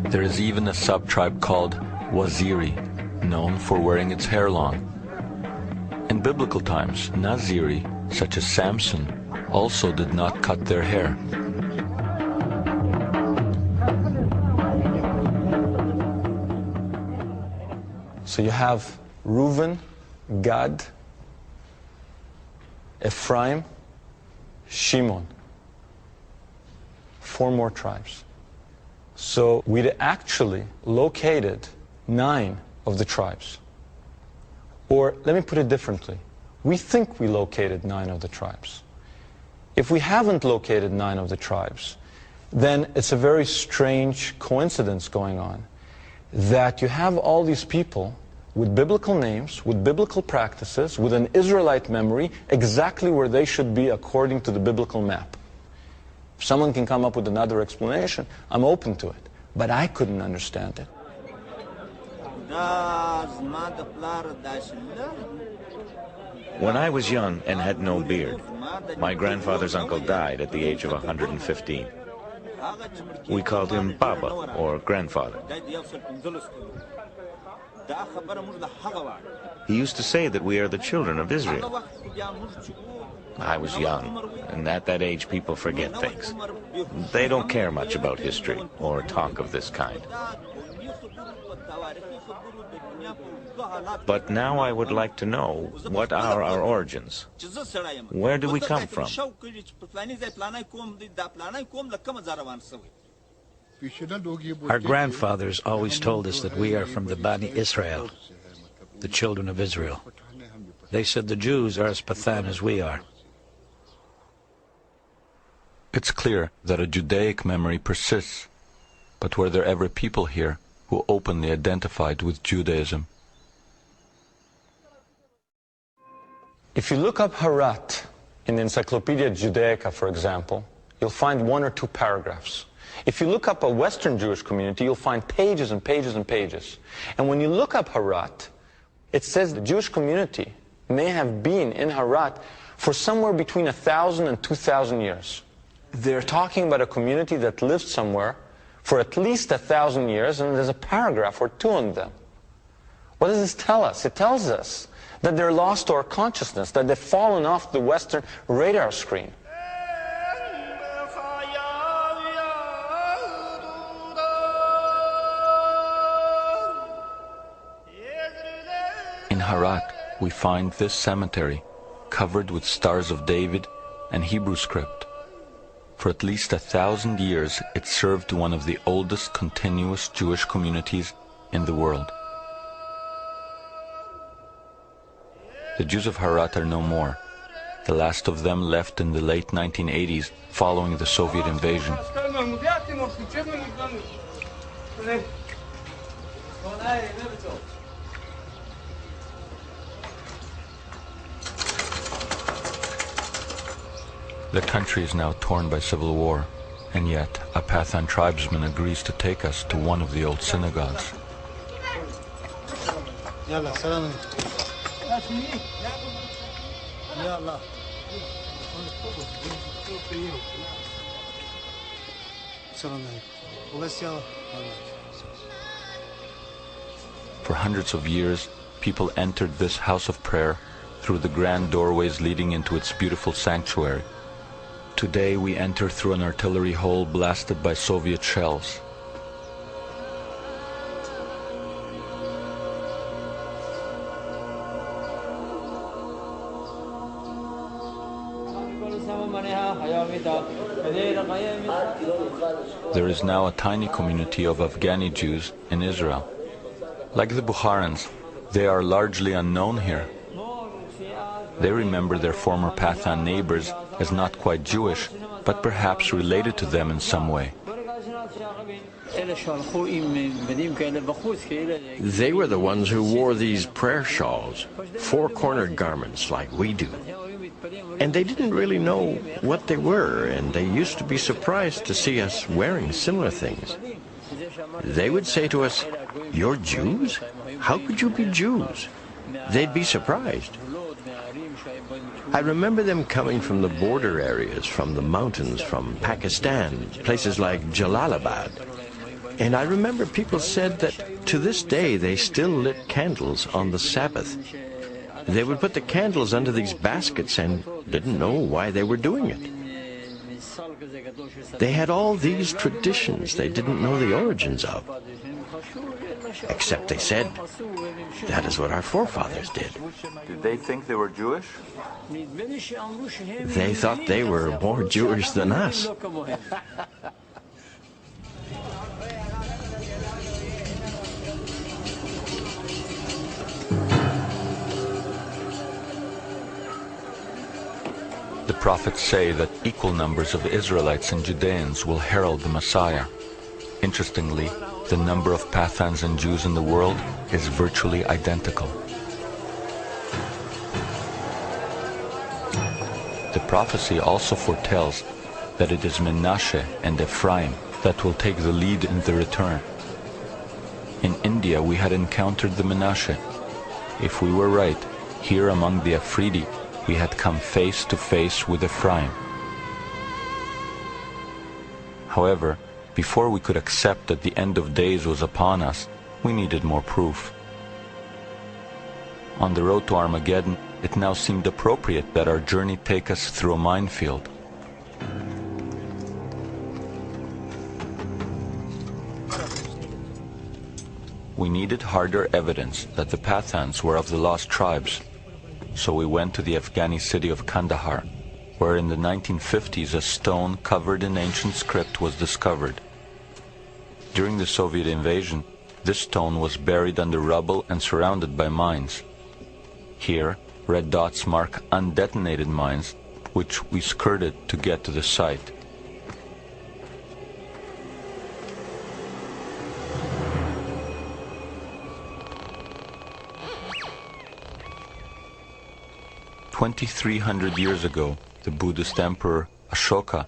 There is even a sub-tribe called Waziri, known for wearing its hair long. In biblical times, Naziri, such as Samson, also did not cut their hair. So you have Reuben, Gad, Ephraim, Shimon. 4 more tribes. So we'd actually located 9 of the tribes. Or let me put it differently. We think we located 9 of the tribes. If we haven't located 9 of the tribes, then it's a very strange coincidence going on that you have all these people with biblical names, with biblical practices, with an Israelite memory, exactly where they should be according to the biblical map. If someone can come up with another explanation, I'm open to it. But I couldn't understand it. When I was young and had no beard, my grandfather's uncle died at the age of 115. We called him Baba, or grandfather. He used to say that we are the children of Israel. I was young, and at that age people forget things. They don't care much about history or talk of this kind. But now I would like to know, what are our origins? Where do we come from? Our grandfathers always told us that we are from the Bani Israel, the children of Israel. They said the Jews are as Pathan as we are. It's clear that a Judaic memory persists, but were there ever people here who openly identified with Judaism? If you look up Harat in the Encyclopedia Judaica, for example, you'll find 1 or 2 paragraphs. If you look up a Western Jewish community, you'll find pages and pages and pages. And when you look up Harat, it says the Jewish community may have been in Harat for somewhere between 1,000 and 2,000 years. They're talking about a community that lived somewhere for at least 1,000 years, and there's a paragraph or 2 on them. What does this tell us? It tells us that they're lost to our consciousness, that they've fallen off the Western radar screen. In Harat, we find this cemetery covered with Stars of David and Hebrew script. For at least 1,000 years, it served one of the oldest continuous Jewish communities in the world. The Jews of Harat are no more. The last of them left in the late 1980s following the Soviet invasion. The country is now torn by civil war, and yet a Pathan tribesman agrees to take us to one of the old synagogues. For hundreds of years, people entered this house of prayer through the grand doorways leading into its beautiful sanctuary. Today we enter through an artillery hole blasted by Soviet shells. There is now a tiny community of Afghani Jews in Israel. Like the Bukharans, they are largely unknown here. They remember their former Pathan neighbors as not quite Jewish, but perhaps related to them in some way. They were the ones who wore these prayer shawls, 4-cornered garments like we do. And they didn't really know what they were, and they used to be surprised to see us wearing similar things. They would say to us, "You're Jews? How could you be Jews?" They'd be surprised. I remember them coming from the border areas, from the mountains, from Pakistan, places like Jalalabad. And I remember people said that to this day they still lit candles on the Sabbath. They would put the candles under these baskets and didn't know why they were doing it. They had all these traditions they didn't know the origins of. Except they said, that is what our forefathers did. Did they think they were Jewish? They thought they were more Jewish than us. The prophets say that equal numbers of Israelites and Judeans will herald the Messiah. Interestingly, the number of Pathans and Jews in the world is virtually identical. The prophecy also foretells that it is Menashe and Ephraim that will take the lead in the return. In India, we had encountered the Menashe. If we were right, here among the Afridi, we had come face to face with Ephraim. However, before we could accept that the end of days was upon us, we needed more proof. On the road to Armageddon, it now seemed appropriate that our journey take us through a minefield. We needed harder evidence that the Pathans were of the lost tribes, so we went to the Afghani city of Kandahar, where in the 1950s a stone covered in ancient script was discovered. During the Soviet invasion, this stone was buried under rubble and surrounded by mines. Here, red dots mark undetonated mines, which we skirted to get to the site. "2,300 years ago, the Buddhist emperor Ashoka